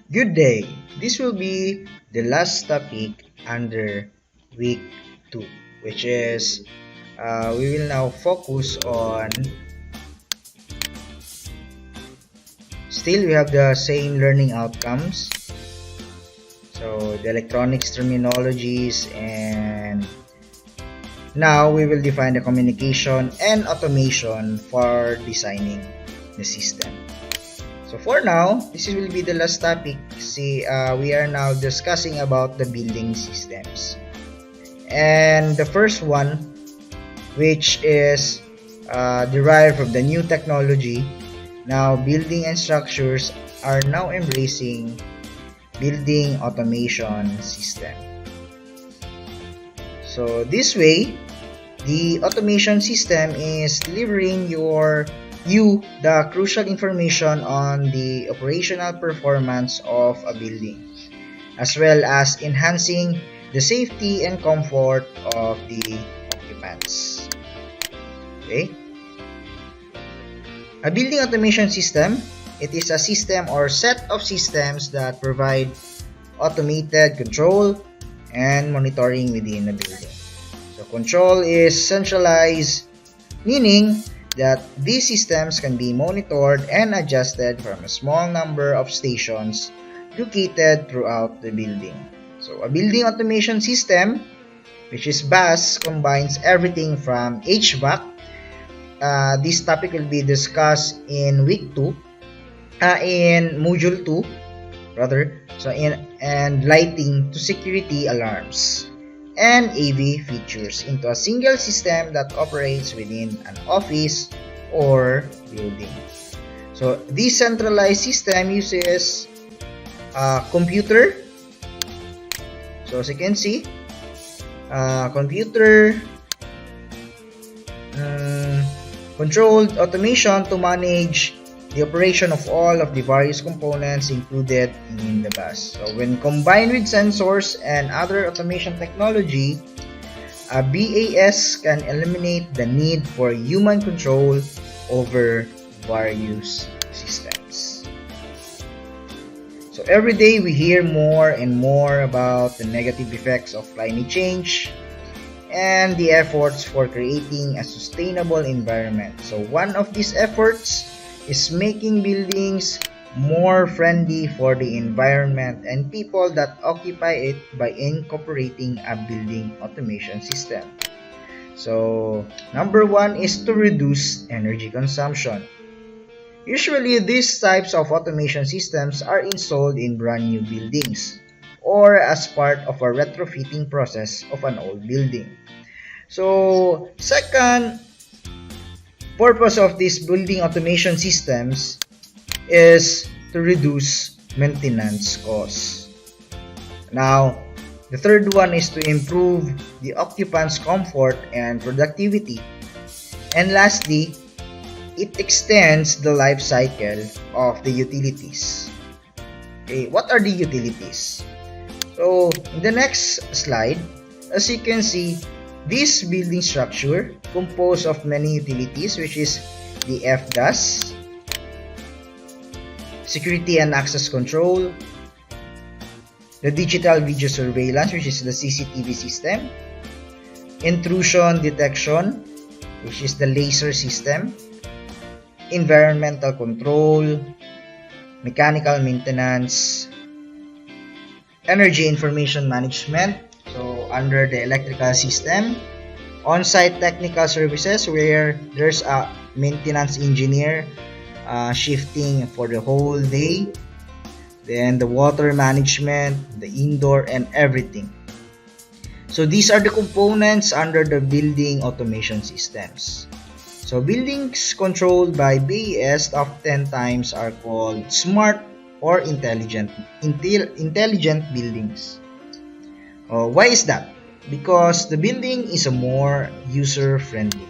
Good day. This will be the last topic under week 2, which is we will now focus on, still we have the same learning outcomes. So the electronics terminologies, and now we will define the communication and automation for designing the system. So for now, this will be the last topic. We are now discussing about the building systems. And the first one, which is derived from the new technology, now building and structures are now embracing building automation system. So this way, the automation system is delivering you the crucial information on the operational performance of a building, as well as enhancing the safety and comfort of the occupants. Okay? A building automation system, it is a system or set of systems that provide automated control and monitoring within a building. So control is centralized, meaning that these systems can be monitored and adjusted from a small number of stations located throughout the building. So a building automation system, which is BAS, combines everything from HVAC. This topic will be discussed in week 2, in module 2 rather. So and lighting to security alarms and AV features into a single system that operates within an office or building. So this centralized system uses a computer. So as you can see, computer controlled automation to manage the operation of all of the various components included in the bus. So when combined with sensors and other automation technology, a BAS can eliminate the need for human control over various systems. So every day we hear more and more about the negative effects of climate change and the efforts for creating a sustainable environment. So one of these efforts is making buildings more friendly for the environment and people that occupy it by incorporating a building automation system. So number 1 is to reduce energy consumption. Usually these types of automation systems are installed in brand new buildings or as part of a retrofitting process of an old building. So second purpose of these building automation systems is to reduce maintenance costs. Now, the third one is to improve the occupants' comfort and productivity. And lastly, it extends the life cycle of the utilities. Okay, what are the utilities? So, in the next slide, as you can see, this building structure composed of many utilities, which is the FDAS, security and access control, the digital video surveillance, which is the CCTV system, intrusion detection, which is the laser system, environmental control, mechanical maintenance, energy information management, so under the electrical system, on-site technical services where there's a maintenance engineer shifting for the whole day, then the water management, the indoor and everything. So these are the components under the building automation systems. So buildings controlled by BAS oftentimes are called smart or intelligent buildings. Why is that? Because the building is a more user-friendly,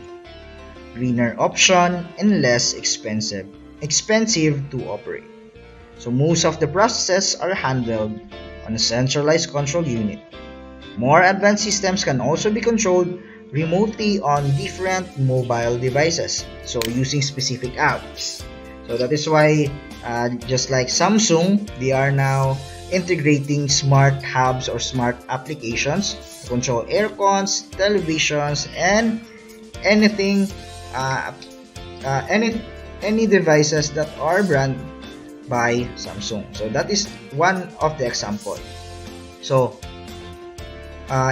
greener option and less expensive to operate. So most of the processes are handled on a centralized control unit. More advanced systems can also be controlled remotely on different mobile devices, so using specific apps. So that is why Just like Samsung, they are now integrating smart hubs or smart applications to control air cons, televisions, and anything, uh, any devices that are brand by Samsung. So that is one of the example. So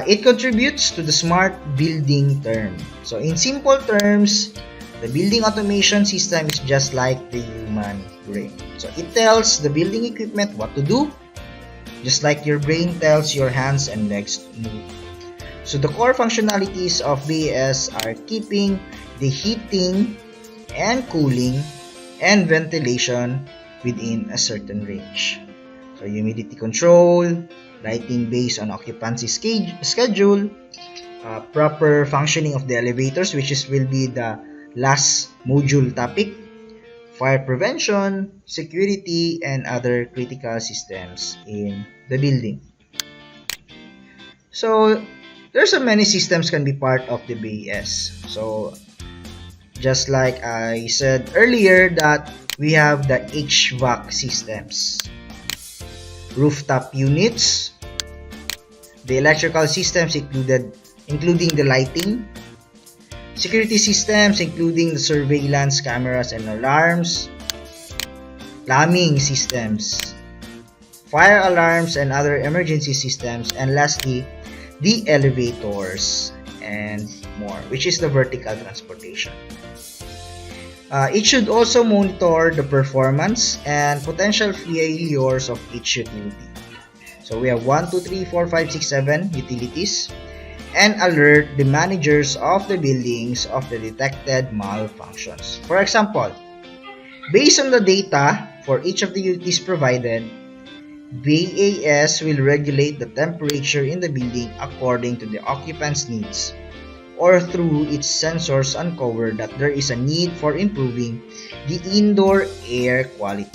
it contributes to the smart building term. So in simple terms, the building automation system is just like the human brain. So it tells the building equipment what to do, just like your brain tells your hands and legs to move. So the core functionalities of BAS are keeping the heating and cooling and ventilation within a certain range. So humidity control, lighting based on occupancy schedule, proper functioning of the elevators, which will be the last module topic, fire prevention, security, and other critical systems in the building. So there's so many systems can be part of the BAS. So just like I said earlier that we have the HVAC systems, rooftop units, the electrical systems including the lighting, security systems including the surveillance cameras and alarms, plumbing systems, fire alarms and other emergency systems, and lastly, the elevators and more, which is the vertical transportation. It should also monitor the performance and potential failures of each utility. So we have 1, 2, 3, 4, 5, 6, 7 utilities, and alert the managers of the buildings of the detected malfunctions. For example, based on the data for each of the utilities provided, BAS will regulate the temperature in the building according to the occupants' needs, or through its sensors uncover that there is a need for improving the indoor air quality.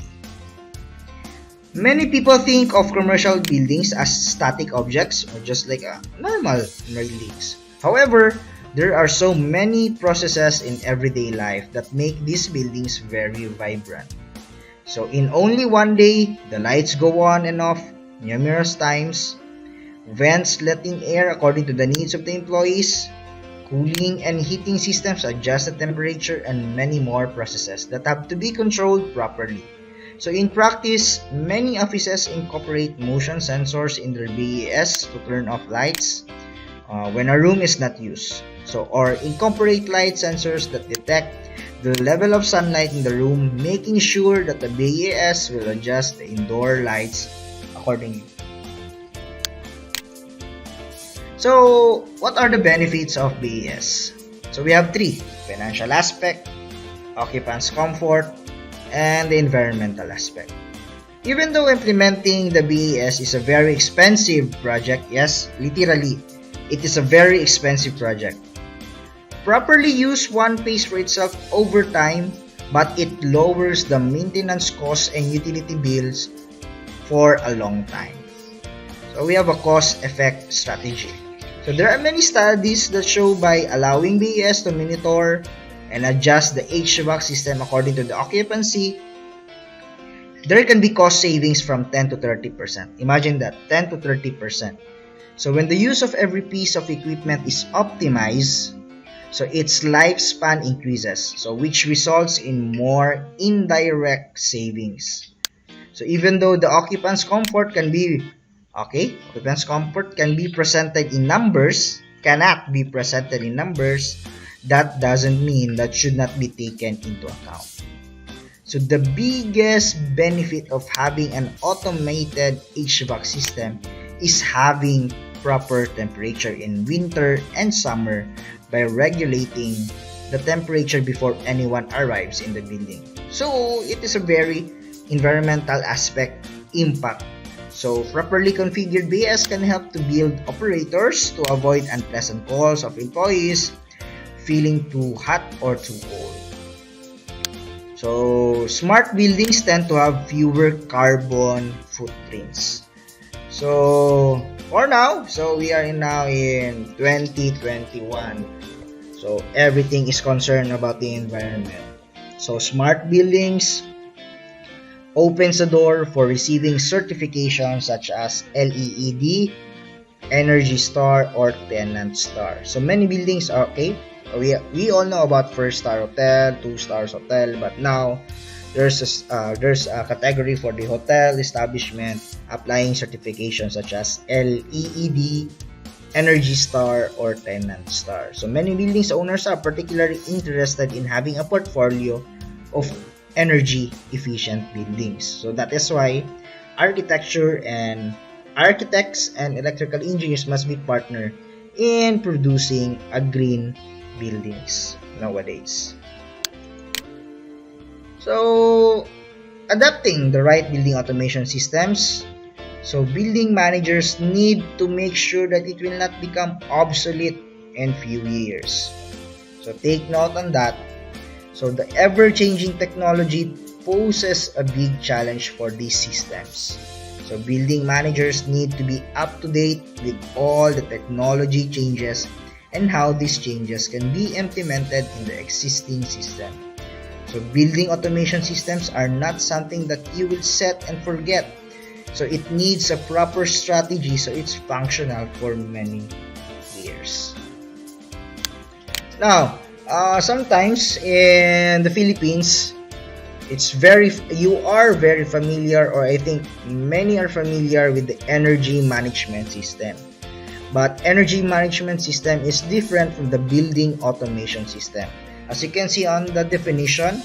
Many people think of commercial buildings as static objects or just like normal buildings. However, there are so many processes in everyday life that make these buildings very vibrant. So in only one day, the lights go on and off numerous times, vents letting air according to the needs of the employees, cooling and heating systems adjust the temperature, and many more processes that have to be controlled properly. So in practice, many offices incorporate motion sensors in their BAS to turn off lights when a room is not used. So or incorporate light sensors that detect the level of sunlight in the room, making sure that the BAS will adjust the indoor lights accordingly. So, what are the benefits of BAS? So, we have three: financial aspect, occupants' comfort, and the environmental aspect. Even though implementing the BAS is a very expensive project, yes, literally, it is a very expensive project. Properly used, one pays for itself over time, but it lowers the maintenance costs and utility bills for a long time. So, we have a cost-effect strategy. So there are many studies that show by allowing BAS to monitor and adjust the HVAC system according to the occupancy, there can be cost savings from 10 to 30%. Imagine that, 10 to 30%. So when the use of every piece of equipment is optimized, so its lifespan increases, so which results in more indirect savings. So even though the occupant's comfort can be occupant's comfort can be presented in numbers, cannot be presented in numbers, that doesn't mean that should not be taken into account. So the biggest benefit of having an automated HVAC system is having proper temperature in winter and summer by regulating the temperature before anyone arrives in the building. So it is a very environmental aspect impact. So properly configured BAS can help to build operators to avoid unpleasant calls of employees feeling too hot or too cold. So smart buildings tend to have fewer carbon footprints. So for now, we are now in 2021. So everything is concerned about the environment. So smart buildings opens the door for receiving certifications such as LEED, Energy Star, or Tenant Star. So many buildings are okay. We all know about 1-star hotel, 2 stars hotel, but now there's a category for the hotel establishment applying certifications such as LEED, Energy Star, or Tenant Star. So many buildings owners are particularly interested in having a portfolio of energy efficient buildings. So that is why architects and electrical engineers must be partner in producing a green buildings nowadays. So adapting the right building automation systems. So building managers need to make sure that it will not become obsolete in few years. So take note on that. So the ever-changing technology poses a big challenge for these systems. So building managers need to be up to date with all the technology changes and how these changes can be implemented in the existing system. So building automation systems are not something that you will set and forget. So it needs a proper strategy so it's functional for many years. Now, sometimes in the Philippines, you are very familiar, or I think many are familiar with the energy management system. But energy management system is different from the building automation system. As you can see on the definition,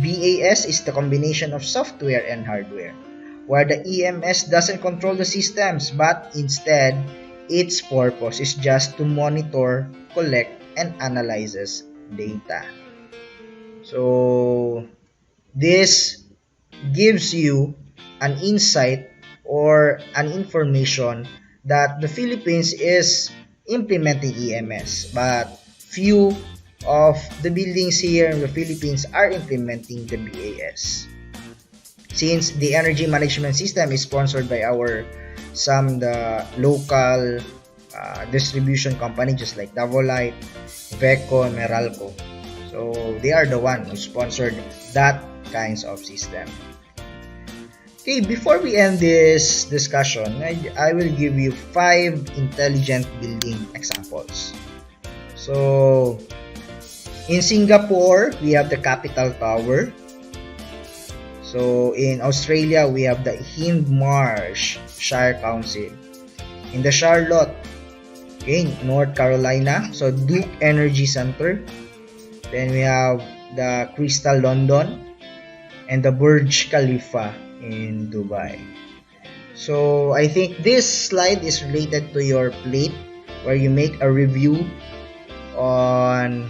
BAS is the combination of software and hardware, where the EMS doesn't control the systems, but instead, its purpose is just to monitor, collect, and analyzes data. So this gives you an insight or an information that the Philippines is implementing EMS, but few of the buildings here in the Philippines are implementing the BAS. Since the energy management system is sponsored by the local distribution company just like Davolite, Veco, Meralco. So they are the one who sponsored that kinds of system. Okay, before we end this discussion, I will give you 5 intelligent building examples. So in Singapore, we have the Capital Tower. So in Australia, we have the Hindmarsh Shire Council. In the Charlotte, okay, North Carolina, so Duke Energy Center. Then we have the Crystal London and the Burj Khalifa in Dubai. So I think this slide is related to your plate where you make a review on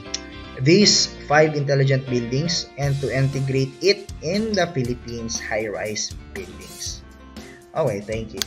these 5 intelligent buildings and to integrate it in the Philippines high-rise buildings. Okay, thank you.